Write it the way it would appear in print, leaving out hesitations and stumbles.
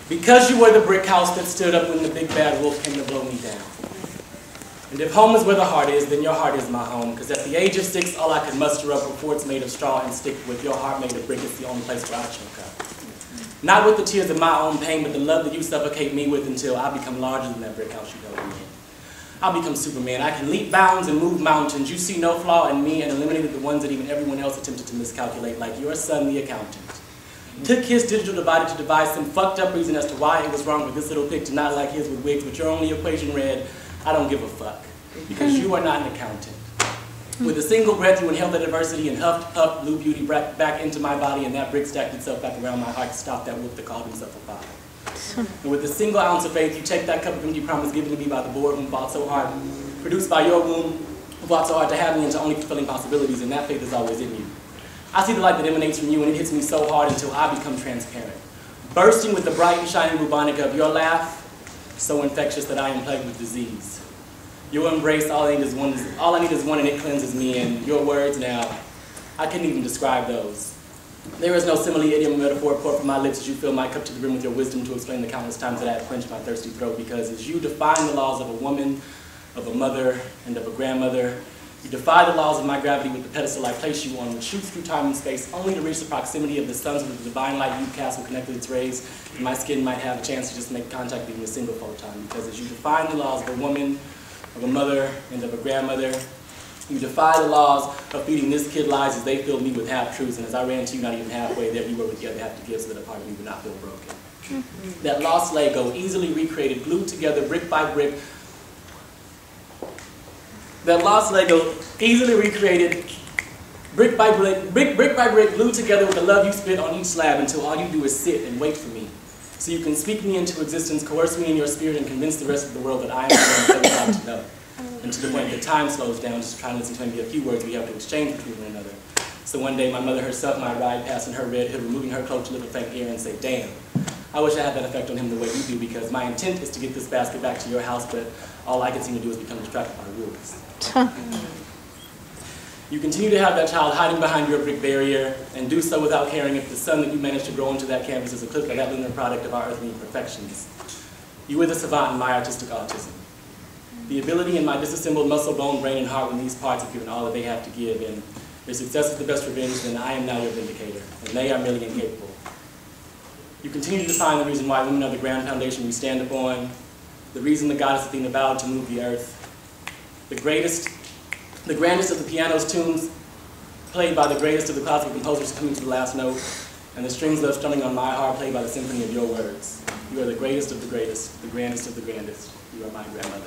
Because you were the brick house that stood up when the big bad wolf came to blow me down. And if home is where the heart is, then your heart is my home. Because at the age of 6, all I could muster up were forts made of straw and stick with. Your heart made of brick is the only place where I choke up. Not with the tears of my own pain, but the love that you suffocate me with until I become larger than that brick house you held me in. I'll become Superman. I can leap bounds and move mountains. You see no flaw in me and eliminated the ones that even everyone else attempted to miscalculate, like your son, the accountant. Took his digital divider to devise some fucked up reason as to why it was wrong for this little pig to not like his with wigs, but your only equation read, I don't give a fuck, because you are not an accountant. With a single breath, you inhaled that adversity and huffed blue beauty back into my body, and that brick stacked itself back around my heart to stop that wolf that called himself a father. And with a single ounce of faith, you take that cup of empty promise given to me by the board whom fought so hard, produced by your womb, who fought so hard to have me into only fulfilling possibilities, and that faith is always in you. I see the light that emanates from you, and it hits me so hard until I become transparent. Bursting with the bright and shining bubonic of your laugh, so infectious that I am plagued with disease. Your embrace, all I need is one, and it cleanses me, and your words now, I couldn't even describe those. There is no simile, idiom, metaphor poured from my lips as you fill my cup to the brim with your wisdom to explain the countless times that I have quenched my thirsty throat, because as you define the laws of a woman, of a mother, and of a grandmother, you defy the laws of my gravity with the pedestal I place you on, which shoots through time and space only to reach the proximity of the suns with the divine light you cast will connect with its rays, and my skin might have a chance to just make contact with even a single photon. Because as you define the laws of a woman, of a mother, and of a grandmother, you defy the laws of feeding this kid lies as they filled me with half-truths, and as I ran to you not even halfway, there you were with the other half to give so that a part of me would not feel broken. That lost Lego, easily recreated, glued together brick by brick, that lost Lego, easily recreated, brick by brick, glued together with the love you spit on each slab until all you do is sit and wait for me. So you can speak me into existence, coerce me in your spirit, and convince the rest of the world that I am the one that would like to know. And to the point that time slows down, just trying to listen to maybe a few words we have to exchange between one another. So one day my mother herself might ride past in her red hood, removing her cloak to lift a faint ear and say, damn, I wish I had that effect on him the way you do, because my intent is to get this basket back to your house, but all I can seem to do is become distracted by rules. You continue to have that child hiding behind your brick barrier, and do so without caring if the sun that you managed to grow into that canvas is eclipsed by that lunar product of our earthly imperfections. You were the savant in my artistic autism. The ability in my disassembled muscle, bone, brain, and heart when these parts have given all that they have to give, and your success is the best revenge, then I am now your vindicator, and they are merely incapable. You continue to define the reason why women are the grand foundation we stand upon, the reason the goddess Athena vowed to move the earth, the grandest of the piano's tunes played by the greatest of the classical composers coming to the last note, and the strings left strumming on my heart played by the symphony of your words. You are the greatest of the greatest, the grandest of the grandest. You are my grandmother.